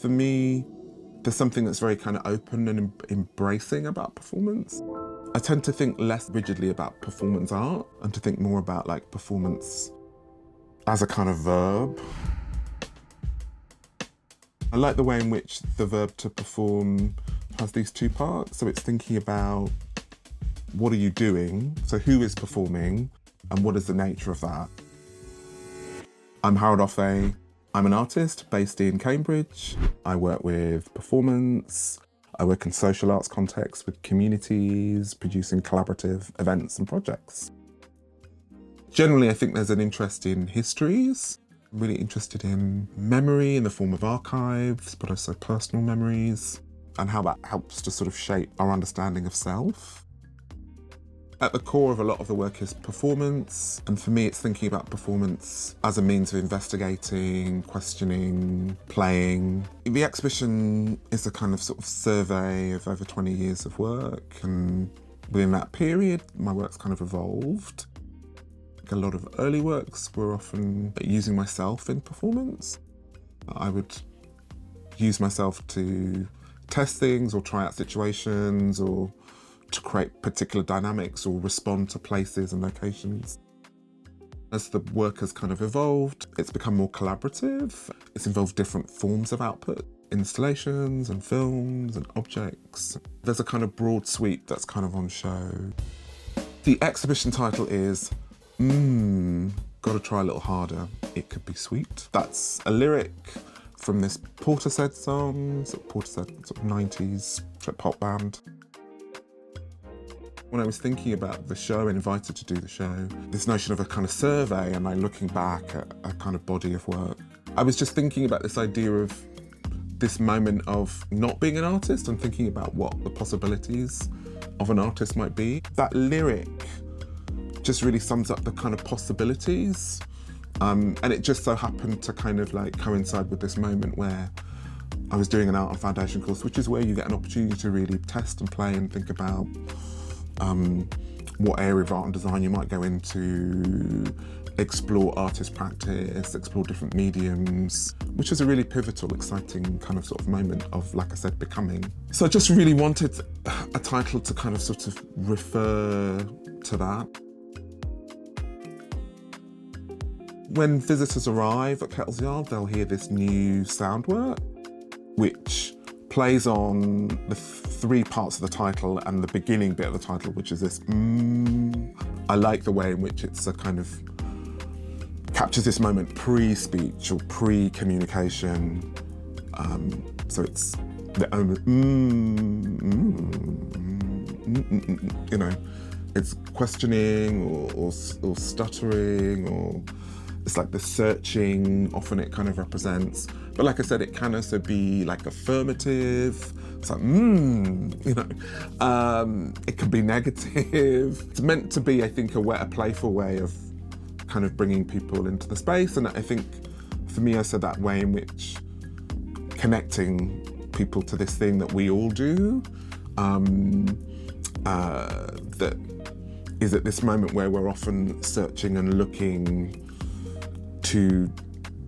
For me, there's something that's very kind of open and embracing about performance. I tend to think less rigidly about performance art and to think more about like performance as a kind of verb. I like the way in which the verb to perform has these two parts. So it's thinking about what are you doing? So who is performing and what is the nature of that? I'm Harold Offeh. I'm an artist based in Cambridge. I work with performance. I work in social arts contexts with communities, producing collaborative events and projects. Generally, I think there's an interest in histories. I'm really interested in memory in the form of archives, but also personal memories, and how that helps to sort of shape our understanding of self. At the core of a lot of the work is performance, and for me it's thinking about performance as a means of investigating, questioning, playing. The exhibition is a kind of sort of survey of over 20 years of work, and within that period my work's kind of evolved. A lot of early works were often using myself in performance. I would use myself to test things or try out situations or to create particular dynamics or respond to places and locations. As the work has kind of evolved, it's become more collaborative. It's involved different forms of output, installations and films and objects. There's a kind of broad sweep that's kind of on show. The exhibition title is Gotta Try a Little Harder, It Could Be Sweet. That's a lyric from this Portishead song, Portishead sort of 90s trip hop band. When I was thinking about the show and invited to do the show, this notion of a kind of survey and like looking back at a kind of body of work, I was just thinking about this idea of this moment of not being an artist and thinking about what the possibilities of an artist might be. That lyric just really sums up the kind of possibilities. And it just so happened to kind of like coincide with this moment where I was doing an art and foundation course, which is where you get an opportunity to really test and play and think about what area of art and design you might go into, explore artist practice, explore different mediums, which is a really pivotal, exciting kind of sort of moment of, like I said, becoming. So I just really wanted a title to kind of sort of refer to that. When visitors arrive at Kettle's Yard, they'll hear this new sound work, which plays on the three parts of the title and the beginning bit of the title, which is this I like the way in which it's a kind of captures this moment pre-speech or pre-communication. So it's the you know, it's questioning or stuttering, or it's like the searching, often it kind of represents. But like I said, it can also be like affirmative. It's like, you know, it can be negative. It's meant to be, I think, a playful way of kind of bringing people into the space. And I think for me, I said that way in which connecting people to this thing that we all do, that is at this moment where we're often searching and looking to,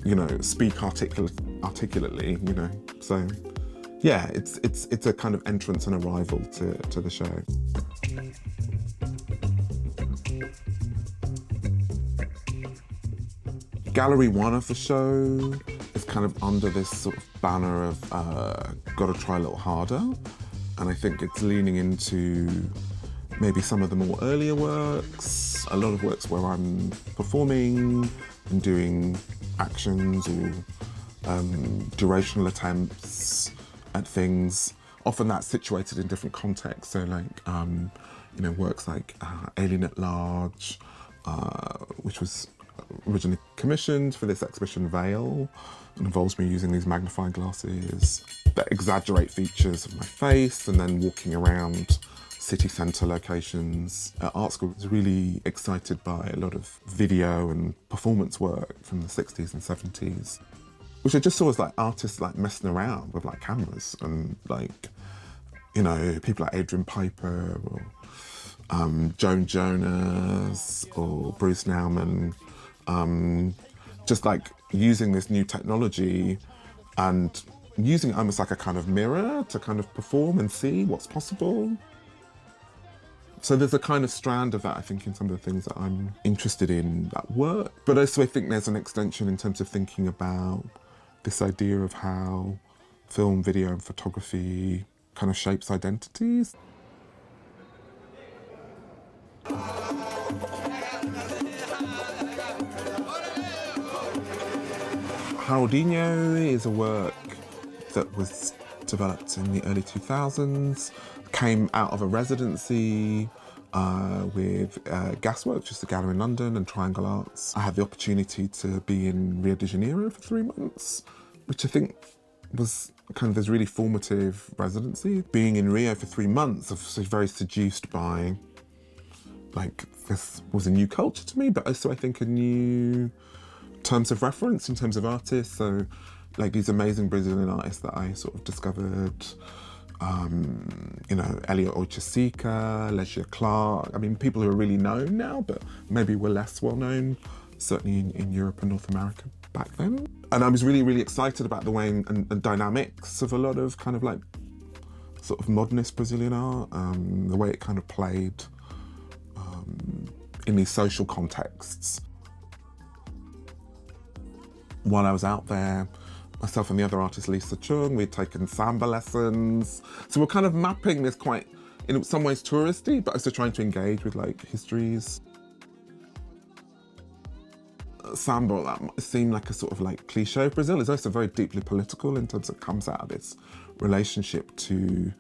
you know, speak articulately, you know. So yeah, it's a kind of entrance and arrival to the show. Gallery 1 of the show is kind of under this sort of banner of Gotta Try a Little Harder, and I think it's leaning into maybe some of the more earlier works, a lot of works where I'm performing and doing actions or durational attempts at things. Often that's situated in different contexts, so like, you know, works like Alien at Large, which was originally commissioned for this exhibition Veil, and involves me using these magnifying glasses that exaggerate features of my face and then walking around city centre locations. At art school, I was really excited by a lot of video and performance work from the 60s and 70s, which I just saw as like artists like messing around with like cameras, and like, you know, people like Adrian Piper or Joan Jonas or Bruce Nauman, just like using this new technology and using it almost like a kind of mirror to kind of perform and see what's possible. So there's a kind of strand of that, I think, in some of the things that I'm interested in that work. But also I think there's an extension in terms of thinking about this idea of how film, video and photography kind of shapes identities. Haroldinho is a work that was developed in the early 2000s, came out of a residency with Gasworks, just a gallery in London, and Triangle Arts. I had the opportunity to be in Rio de Janeiro for 3 months, which I think was kind of this really formative residency. Being in Rio for 3 months, I was very seduced by, like, this was a new culture to me, but also I think a new terms of reference in terms of artists. So like these amazing Brazilian artists that I sort of discovered, you know, Elliot Oiticica, Legia Clark. I mean, people who are really known now, but maybe were less well known, certainly in Europe and North America back then. And I was really, really excited about the way and dynamics of a lot of kind of like sort of modernist Brazilian art, the way it kind of played in these social contexts. While I was out there, myself and the other artist, Lisa Chung, we'd taken samba lessons. So we're kind of mapping this quite, in some ways touristy, but also trying to engage with like histories. Samba, that seemed like a sort of like cliche of Brazil. It's also very deeply political in terms of it comes out of its relationship to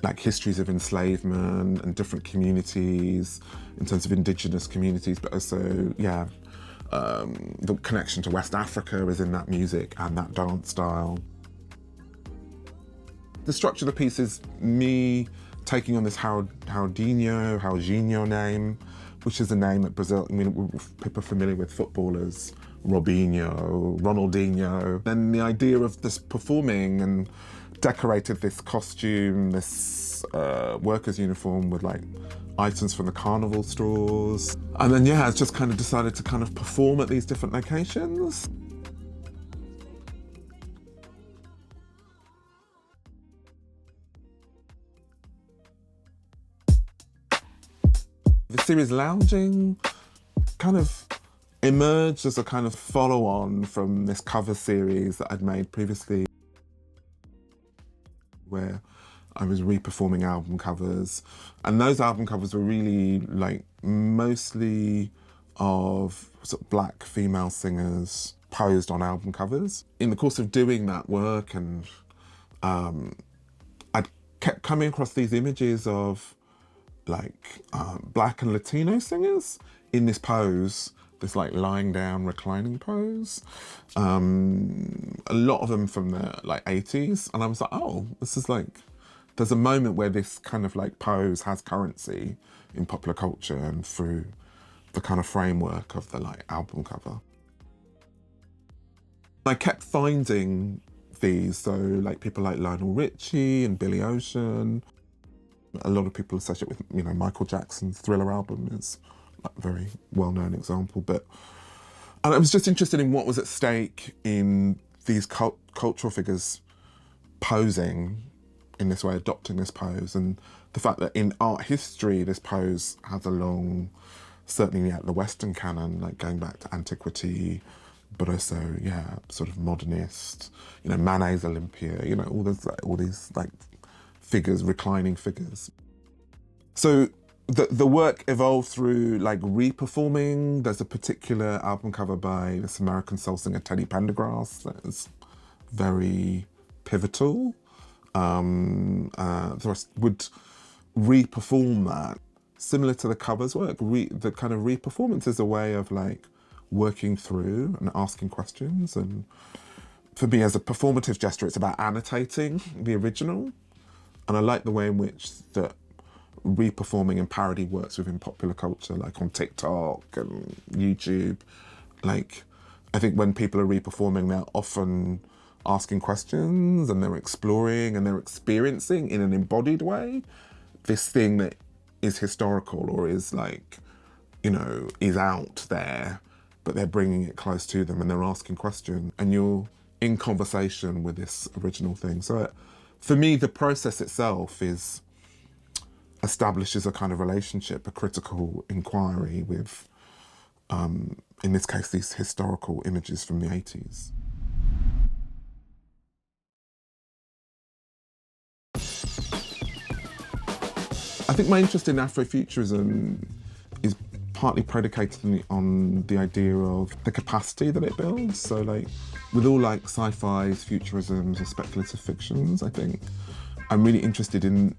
like histories of enslavement and different communities, in terms of indigenous communities, but also, yeah, the connection to West Africa is in that music and that dance style. The structure of the piece is me taking on this Haroldinho name, which is a name that Brazil, I mean, people are familiar with footballers, Robinho, Ronaldinho. Then the idea of this performing and decorated this costume, this worker's uniform with like items from the carnival stores. And then, yeah, I just kind of decided to kind of perform at these different locations. The series Lounging kind of emerged as a kind of follow-on from this cover series that I'd made previously, where I was re-performing album covers. And those album covers were really like mostly of sort of black female singers posed on album covers. In the course of doing that work, and I'd kept coming across these images of like black and Latino singers in this pose, this like lying down, reclining pose. A lot of them from the like 80s. And I was like, oh, this is like, there's a moment where this kind of like pose has currency in popular culture and through the kind of framework of the like album cover. I kept finding these, so like people like Lionel Richie and Billy Ocean. A lot of people associate with, you know, Michael Jackson's Thriller album is a very well-known example, and I was just interested in what was at stake in these cultural figures posing in this way, adopting this pose, and the fact that in art history, this pose has a long, certainly the Western canon, like going back to antiquity, but also, yeah, sort of modernist, you know, Manet's Olympia, you know, all these like figures, reclining figures. So the work evolved through like re-performing. There's a particular album cover by this American soul singer Teddy Pendergrass that is very pivotal. So I would re-perform that. Similar to the covers work, the kind of re-performance is a way of like working through and asking questions. And for me as a performative gesture, it's about annotating the original. And I like the way in which that re-performing and parody works within popular culture, like on TikTok and YouTube. Like, I think when people are re-performing, they're often asking questions and they're exploring and they're experiencing in an embodied way this thing that is historical or is like, you know, is out there, but they're bringing it close to them and they're asking questions. And you're in conversation with this original thing. So for me, the process itself establishes a kind of relationship, a critical inquiry with, in this case, these historical images from the 80s. I think my interest in Afrofuturism is partly predicated on the idea of the capacity that it builds. So like, with all like sci-fis, futurisms or speculative fictions, I think I'm really interested in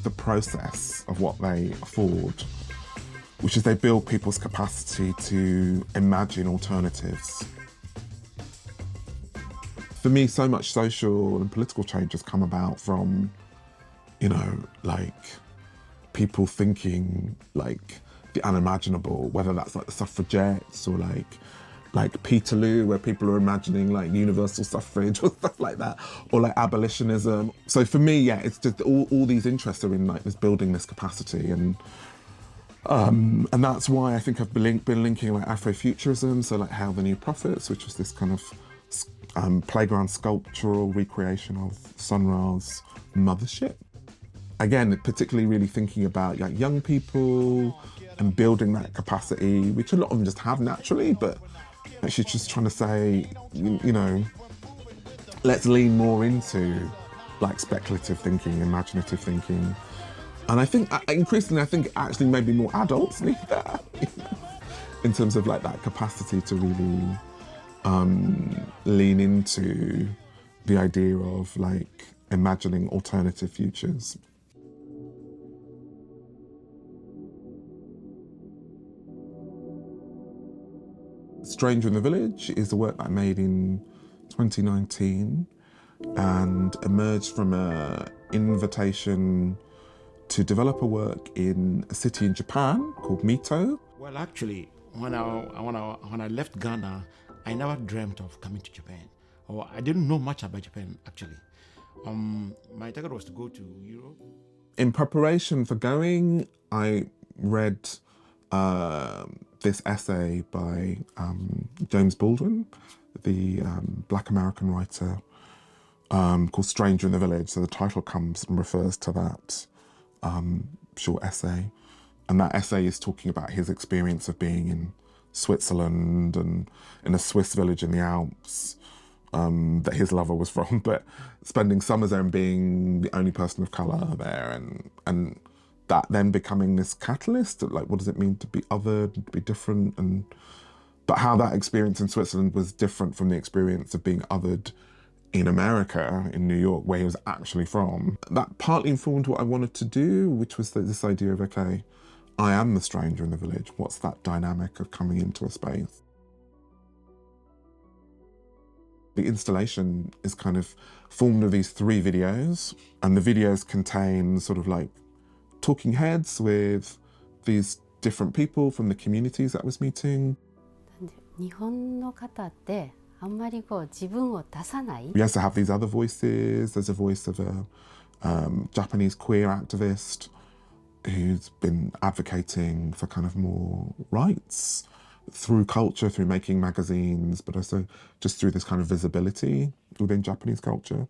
the process of what they afford, which is they build people's capacity to imagine alternatives. For me, so much social and political change has come about from, you know, like people thinking like the unimaginable, whether that's like the suffragettes or like Peterloo, where people are imagining like universal suffrage or stuff like that, or like abolitionism. So for me, yeah, it's just all these interests are in like this building this capacity, and that's why I think I've been linking like Afrofuturism, so like Hail the New Prophets, which was this kind of playground sculptural recreation of Sun Ra's mothership. Again, particularly really thinking about like young people and building that capacity, which a lot of them just have naturally, but actually just trying to say, you know, let's lean more into like speculative thinking, imaginative thinking. And I think increasingly, I think actually maybe more adults need that, you know, in terms of like that capacity to really lean into the idea of like imagining alternative futures. Stranger in the Village is a work that I made in 2019 and emerged from an invitation to develop a work in a city in Japan called Mito. Well, actually, when I left Ghana, I never dreamt of coming to Japan. Or I didn't know much about Japan, actually. My target was to go to Europe. In preparation for going, I read this essay by James Baldwin, the Black American writer, called Stranger in the Village. So the title comes and refers to that short essay. And that essay is talking about his experience of being in Switzerland and in a Swiss village in the Alps that his lover was from, but spending summers there and being the only person of colour there, and that then becoming this catalyst of like, what does it mean to be othered, to be different, but how that experience in Switzerland was different from the experience of being othered in America, in New York, where he was actually from. That partly informed what I wanted to do, which was this idea of, okay, I am the stranger in the village. What's that dynamic of coming into a space? The installation is kind of formed of these 3 videos, and the videos contain sort of like talking heads with these different people from the communities that I was meeting. We also have these other voices. There's a voice of a Japanese queer activist who's been advocating for kind of more rights through culture, through making magazines, but also just through this kind of visibility within Japanese culture.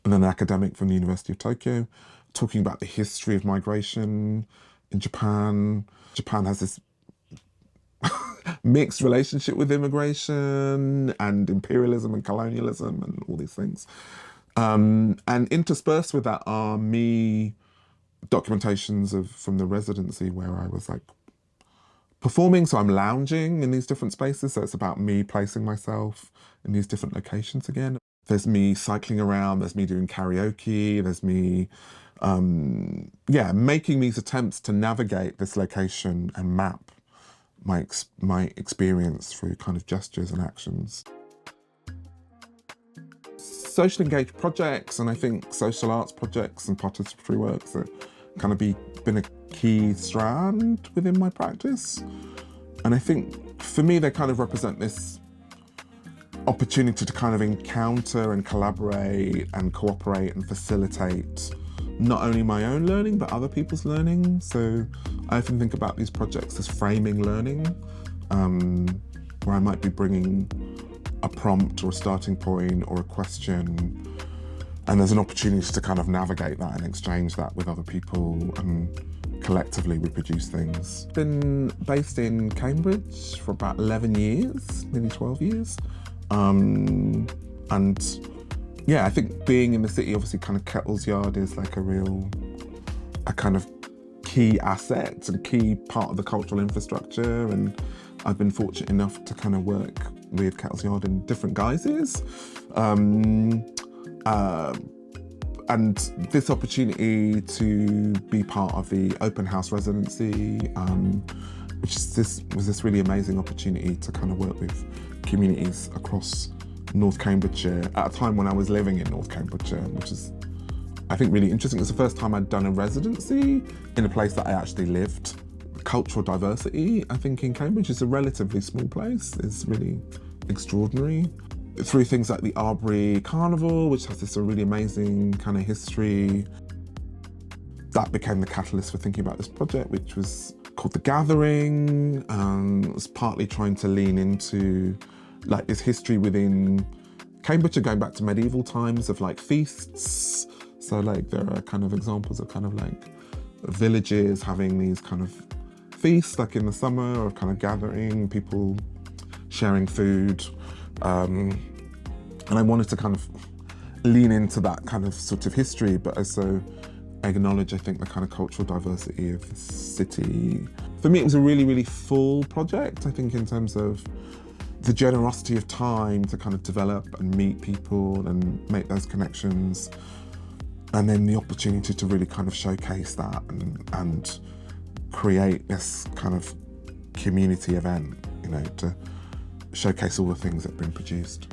And then an academic from the University of Tokyo talking about the history of migration in Japan. Japan has this mixed relationship with immigration and imperialism and colonialism and all these things. And interspersed with that are me documentations from the residency where I was like performing. So I'm lounging in these different spaces. So it's about me placing myself in these different locations again. There's me cycling around, there's me doing karaoke, there's me, making these attempts to navigate this location and map my experience through kind of gestures and actions. Social engaged projects, and I think social arts projects and participatory works have kind of been a key strand within my practice. And I think for me, they kind of represent this opportunity to kind of encounter and collaborate and cooperate and facilitate not only my own learning, but other people's learning. So I often think about these projects as framing learning, where I might be bringing a prompt or a starting point or a question, and there's an opportunity to kind of navigate that and exchange that with other people, and collectively we produce things. Been based in Cambridge for about 11 years, nearly 12 years. And yeah, I think being in the city, obviously kind of Kettle's yard is like a kind of key asset and key part of the cultural infrastructure, and I've been fortunate enough to kind of work with Kettle's Yard in different guises. And this opportunity to be part of the open house residency, was this really amazing opportunity to kind of work with communities across North Cambridgeshire at a time when I was living in North Cambridgeshire, which is, I think, really interesting. It's the first time I'd done a residency in a place that I actually lived. Cultural diversity, I think, in Cambridge is a relatively small place. It's really extraordinary. Through things like the Arbury Carnival, which has this really amazing kind of history, that became the catalyst for thinking about this project, which was called The Gathering. It was partly trying to lean into like this history within Cambridge, going back to medieval times of like feasts. So like there are kind of examples of kind of like villages having these kind of feasts, like in the summer, of kind of gathering, people sharing food. And I wanted to kind of lean into that kind of sort of history, but also acknowledge, I think, the kind of cultural diversity of the city. For me, it was a really, really full project, I think, in terms of the generosity of time to kind of develop and meet people and make those connections. And then the opportunity to really kind of showcase that and create this kind of community event, you know, to showcase all the things that have been produced.